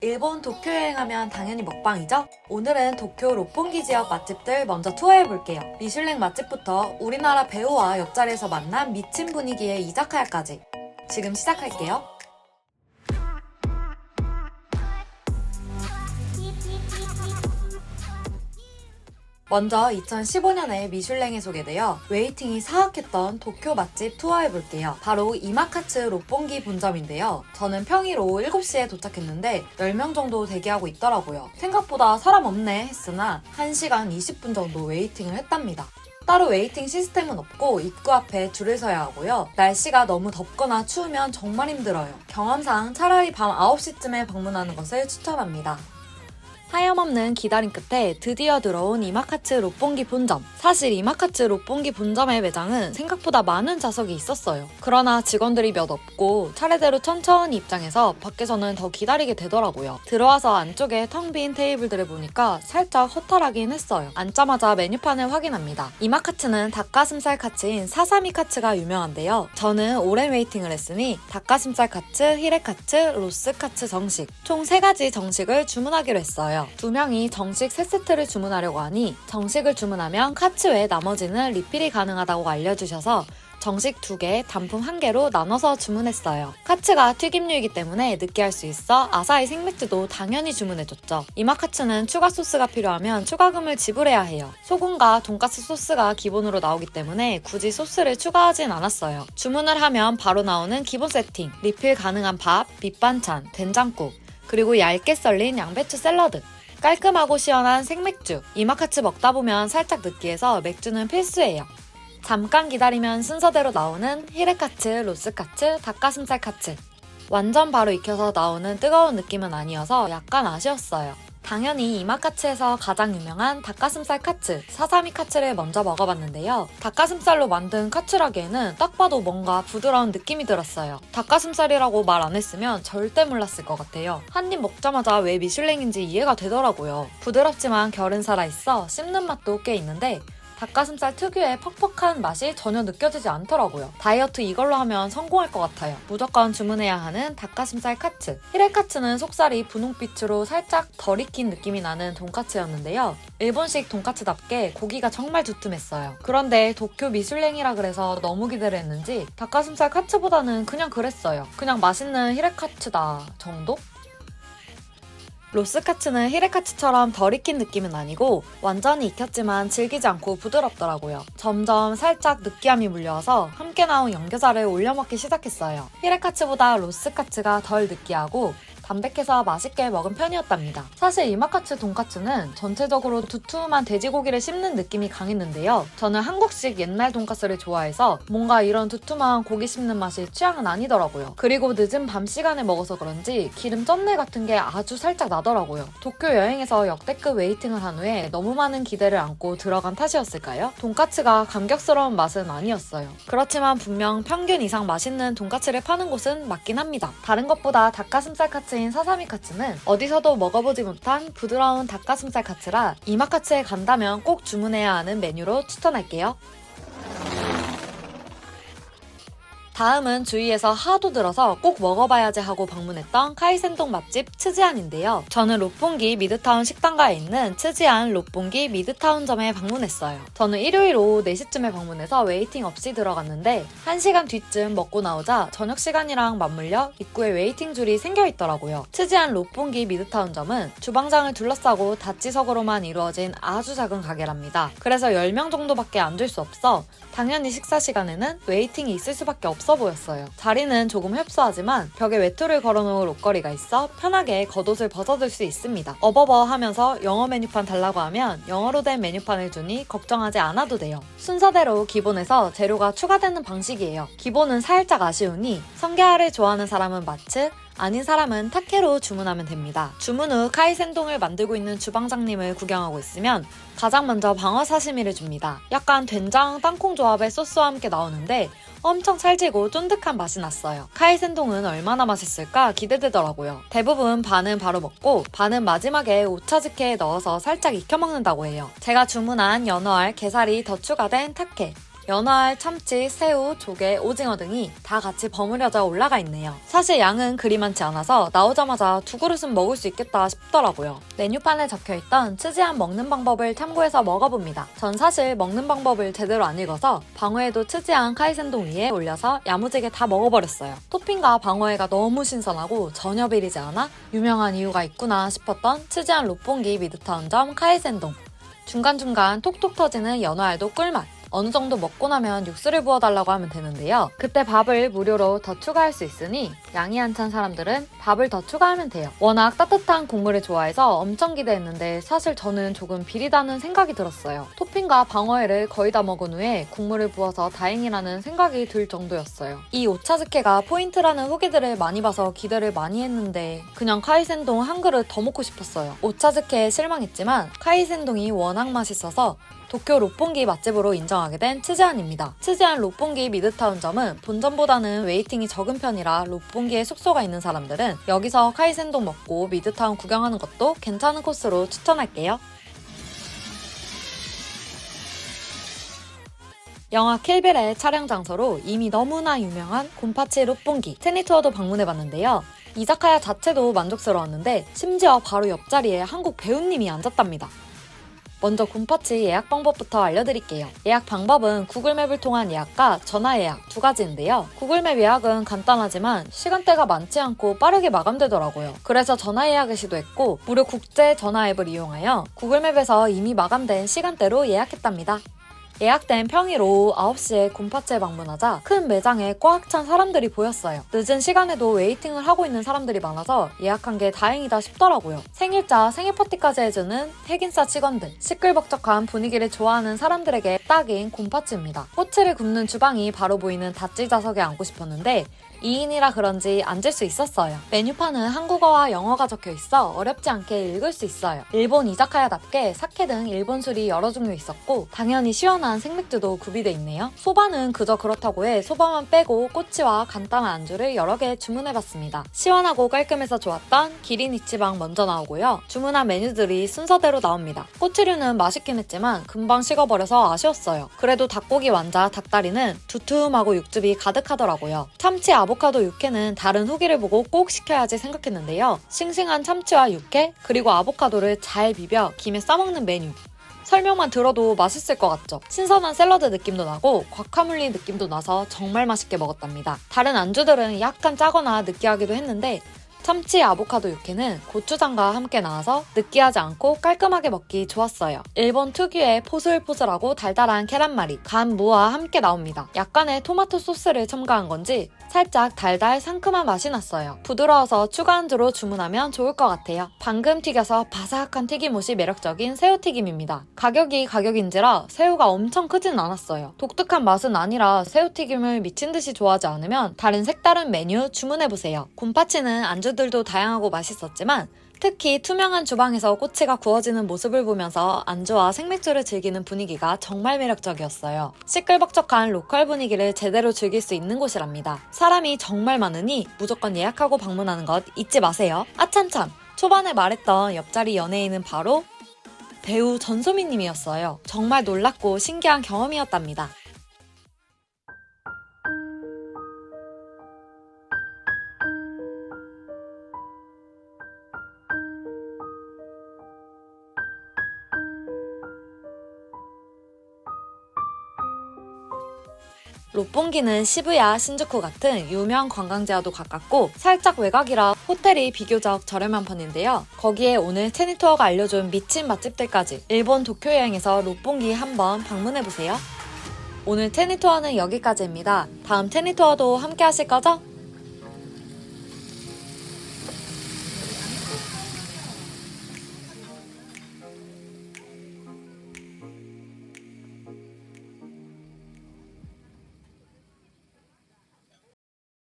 일본 도쿄 여행하면 당연히 먹방이죠? 오늘은 도쿄 롯본기 지역 맛집들 먼저 투어해볼게요. 미슐랭 맛집부터 우리나라 배우와 옆자리에서 만난 미친 분위기의 이자카야까지. 지금 시작할게요. 먼저 2015년에 미슐랭에 소개되어 웨이팅이 사악했던 도쿄 맛집 투어해볼게요. 바로 이마카츠 롯본기 본점인데요. 저는 평일 오후 7시에 도착했는데 10명 정도 대기하고 있더라고요. 생각보다 사람 없네 했으나 1시간 20분 정도 웨이팅을 했답니다. 따로 웨이팅 시스템은 없고 입구 앞에 줄을 서야 하고요. 날씨가 너무 덥거나 추우면 정말 힘들어요. 경험상 차라리 밤 9시쯤에 방문하는 것을 추천합니다. 하염없는 기다림 끝에 드디어 들어온 이마카츠 롯본기 본점. 사실 이마카츠 롯본기 본점의 매장은 생각보다 많은 좌석이 있었어요. 그러나 직원들이 몇 없고 차례대로 천천히 입장해서 밖에서는 더 기다리게 되더라고요. 들어와서 안쪽에 텅 빈 테이블들을 보니까 살짝 허탈하긴 했어요. 앉자마자 메뉴판을 확인합니다. 이마카츠는 닭가슴살 카츠인 사사미 카츠가 유명한데요. 저는 오랜 웨이팅을 했으니 닭가슴살 카츠, 히레카츠, 로스 카츠 정식 총 3가지 정식을 주문하기로 했어요. 2명이 정식 3세트를 주문하려고 하니 정식을 주문하면 카츠 외에 나머지는 리필이 가능하다고 알려주셔서 정식 2개, 단품 1개로 나눠서 주문했어요. 카츠가 튀김류이기 때문에 느끼할 수 있어 아사히 생맥주도 당연히 주문해줬죠. 이마카츠는 추가 소스가 필요하면 추가금을 지불해야 해요. 소금과 돈가스 소스가 기본으로 나오기 때문에 굳이 소스를 추가하진 않았어요. 주문을 하면 바로 나오는 기본 세팅, 리필 가능한 밥, 밑반찬, 된장국, 그리고 얇게 썰린 양배추 샐러드, 깔끔하고 시원한 생맥주. 이마카츠 먹다 보면 살짝 느끼해서 맥주는 필수예요. 잠깐 기다리면 순서대로 나오는 히레카츠, 로스카츠, 닭가슴살 카츠. 완전 바로 익혀서 나오는 뜨거운 느낌은 아니어서 약간 아쉬웠어요. 당연히 이마카츠에서 가장 유명한 닭가슴살 카츠, 사사미 카츠를 먼저 먹어봤는데요. 닭가슴살로 만든 카츠라기에는 딱 봐도 뭔가 부드러운 느낌이 들었어요. 닭가슴살이라고 말 안 했으면 절대 몰랐을 것 같아요. 한 입 먹자마자 왜 미슐랭인지 이해가 되더라고요. 부드럽지만 결은 살아있어 씹는 맛도 꽤 있는데 닭가슴살 특유의 퍽퍽한 맛이 전혀 느껴지지 않더라고요. 다이어트 이걸로 하면 성공할 것 같아요. 무조건 주문해야 하는 닭가슴살 카츠. 히레카츠는 속살이 분홍빛으로 살짝 덜 익힌 느낌이 나는 돈까츠였는데요. 일본식 돈까츠답게 고기가 정말 두툼했어요. 그런데 도쿄 미슐랭이라 그래서 너무 기대를 했는지 닭가슴살 카츠보다는 그냥 그랬어요. 그냥 맛있는 히레카츠다 정도? 로스카츠는 히레카츠처럼 덜 익힌 느낌은 아니고 완전히 익혔지만 질기지 않고 부드럽더라고요. 점점 살짝 느끼함이 물려와서 함께 나온 연겨자를 올려 먹기 시작했어요. 히레카츠보다 로스카츠가 덜 느끼하고 담백해서 맛있게 먹은 편이었답니다. 사실 이마카츠 돈까츠는 전체적으로 두툼한 돼지고기를 씹는 느낌이 강했는데요. 저는 한국식 옛날 돈까스를 좋아해서 뭔가 이런 두툼한 고기 씹는 맛이 취향은 아니더라고요. 그리고 늦은 밤 시간에 먹어서 그런지 기름 쩐내 같은 게 아주 살짝 나더라고요. 도쿄 여행에서 역대급 웨이팅을 한 후에 너무 많은 기대를 안고 들어간 탓이었을까요? 돈까츠가 감격스러운 맛은 아니었어요. 그렇지만 분명 평균 이상 맛있는 돈까츠를 파는 곳은 맞긴 합니다. 다른 것보다 닭가슴살 카츠 사사미 카츠는 어디서도 먹어보지 못한 부드러운 닭가슴살 카츠라 이마카츠에 간다면 꼭 주문해야 하는 메뉴로 추천할게요. 다음은 주위에서 하도 들어서 꼭 먹어봐야지 하고 방문했던 카이센동 맛집 츠지안인데요. 저는 롯본기 미드타운 식당가에 있는 츠지안 롯본기 미드타운점에 방문했어요. 저는 일요일 오후 4시쯤에 방문해서 웨이팅 없이 들어갔는데 1시간 뒤쯤 먹고 나오자 저녁 시간이랑 맞물려 입구에 웨이팅 줄이 생겨있더라고요. 츠지안 롯본기 미드타운점은 주방장을 둘러싸고 다찌석으로만 이루어진 아주 작은 가게랍니다. 그래서 10명 정도밖에 앉을 수 없어 당연히 식사 시간에는 웨이팅이 있을 수밖에 없어 보였어요. 자리는 조금 협소하지만 벽에 외투를 걸어놓을 옷걸이가 있어 편하게 겉옷을 벗어들 수 있습니다. 어버버 하면서 영어 메뉴판 달라고 하면 영어로 된 메뉴판을 주니 걱정하지 않아도 돼요. 순서대로 기본에서 재료가 추가되는 방식이에요. 기본은 살짝 아쉬우니 성게알을 좋아하는 사람은 마츠, 아닌 사람은 타케로 주문하면 됩니다. 주문 후 카이센동을 만들고 있는 주방장님을 구경하고 있으면 가장 먼저 방어 사시미를 줍니다. 약간 된장, 땅콩 조합의 소스와 함께 나오는데 엄청 찰지고 쫀득한 맛이 났어요. 카이센동은 얼마나 맛있을까 기대되더라고요. 대부분 반은 바로 먹고 반은 마지막에 오차즈케에 넣어서 살짝 익혀 먹는다고 해요. 제가 주문한 연어알, 게살이 더 추가된 타케, 연어알, 참치, 새우, 조개, 오징어 등이 다 같이 버무려져 올라가 있네요. 사실 양은 그리 많지 않아서 나오자마자 2그릇은 먹을 수 있겠다 싶더라고요. 메뉴판에 적혀있던 치즈안 먹는 방법을 참고해서 먹어봅니다. 전 사실 먹는 방법을 제대로 안 읽어서 방어회도 치즈안 카이센동 위에 올려서 야무지게 다 먹어버렸어요. 토핑과 방어회가 너무 신선하고 전혀 비리지 않아 유명한 이유가 있구나 싶었던 치즈안 롯봉기 미드타운점 카이센동. 중간중간 톡톡 터지는 연어알도 꿀맛. 어느 정도 먹고 나면 육수를 부어달라고 하면 되는데요. 그때 밥을 무료로 더 추가할 수 있으니 양이 안 찬 사람들은 밥을 더 추가하면 돼요. 워낙 따뜻한 국물을 좋아해서 엄청 기대했는데 사실 저는 조금 비리다는 생각이 들었어요. 토핑과 방어회를 거의 다 먹은 후에 국물을 부어서 다행이라는 생각이 들 정도였어요. 이 오차즈케가 포인트라는 후기들을 많이 봐서 기대를 많이 했는데 그냥 카이센동 한 그릇 더 먹고 싶었어요. 오차즈케에 실망했지만 카이센동이 워낙 맛있어서 도쿄 롯봉기 맛집으로 인정하게 된 치즈안입니다. 치즈안 롯봉기 미드타운점은 본점보다는 웨이팅이 적은 편이라 롯봉기에 숙소가 있는 사람들은 여기서 카이센동 먹고 미드타운 구경하는 것도 괜찮은 코스로 추천할게요. 영화 킬빌의 촬영 장소로 이미 너무나 유명한 곤파치 롯봉기 테니투어도 방문해봤는데요. 이자카야 자체도 만족스러웠는데 심지어 바로 옆자리에 한국 배우님이 앉았답니다. 먼저 곤파치 예약 방법부터 알려드릴게요. 예약 방법은 구글맵을 통한 예약과 전화 예약 2가지인데요. 구글맵 예약은 간단하지만 시간대가 많지 않고 빠르게 마감되더라고요. 그래서 전화 예약을 시도했고 무료 국제 전화 앱을 이용하여 구글맵에서 이미 마감된 시간대로 예약했답니다. 예약된 평일 오후 9시에 곤파치에 방문하자 큰 매장에 꽉 찬 사람들이 보였어요. 늦은 시간에도 웨이팅을 하고 있는 사람들이 많아서 예약한 게 다행이다 싶더라고요. 생일자 생일 파티까지 해주는 핵인싸 직원들, 시끌벅적한 분위기를 좋아하는 사람들에게 딱인 곤파치입니다. 꼬치를 굽는 주방이 바로 보이는 닷지 좌석에 앉고 싶었는데 2인이라 그런지 앉을 수 있었어요. 메뉴판은 한국어와 영어가 적혀 있어 어렵지 않게 읽을 수 있어요. 일본 이자카야답게 사케 등 일본 술이 여러 종류 있었고 당연히 시원한 생맥주도 구비돼 있네요. 소바는 그저 그렇다고 해 소바만 빼고 꼬치와 간단한 안주를 여러 개 주문해봤습니다. 시원하고 깔끔해서 좋았던 기린 이치방 먼저 나오고요. 주문한 메뉴들이 순서대로 나옵니다. 꼬치류는 맛있긴 했지만 금방 식어버려서 아쉬웠어요. 그래도 닭고기 완자, 닭다리는 두툼하고 육즙이 가득하더라고요. 참치 아보카도 육회는 다른 후기를 보고 꼭 시켜야지 생각했는데요. 싱싱한 참치와 육회 그리고 아보카도를 잘 비벼 김에 싸먹는 메뉴. 설명만 들어도 맛있을 것 같죠? 신선한 샐러드 느낌도 나고 과카몰리 느낌도 나서 정말 맛있게 먹었답니다. 다른 안주들은 약간 짜거나 느끼하기도 했는데 참치 아보카도 육회는 고추장과 함께 나와서 느끼하지 않고 깔끔하게 먹기 좋았어요. 일본 특유의 포슬포슬하고 달달한 계란말이, 간 무와 함께 나옵니다. 약간의 토마토 소스를 첨가한 건지 살짝 달달 상큼한 맛이 났어요. 부드러워서 추가 안주로 주문하면 좋을 것 같아요. 방금 튀겨서 바삭한 튀김옷이 매력적인 새우튀김입니다. 가격이 가격인지라 새우가 엄청 크진 않았어요. 독특한 맛은 아니라 새우튀김을 미친듯이 좋아하지 않으면 다른 색다른 메뉴 주문해보세요. 곤파치는 안주들도 다양하고 맛있었지만 특히 투명한 주방에서 꼬치가 구워지는 모습을 보면서 안주와 생맥주를 즐기는 분위기가 정말 매력적이었어요. 시끌벅적한 로컬 분위기를 제대로 즐길 수 있는 곳이랍니다. 사람이 정말 많으니 무조건 예약하고 방문하는 것 잊지 마세요. 아참참! 초반에 말했던 옆자리 연예인은 바로 배우 전소민님이었어요. 정말 놀랍고 신기한 경험이었답니다. 롯봉기는 시부야, 신주쿠 같은 유명 관광지와도 가깝고 살짝 외곽이라 호텔이 비교적 저렴한 편인데요. 거기에 오늘 테니투어가 알려준 미친 맛집들까지 일본 도쿄 여행에서 롯봉기 한번 방문해보세요. 오늘 테니투어는 여기까지입니다. 다음 테니투어도 함께 하실 거죠?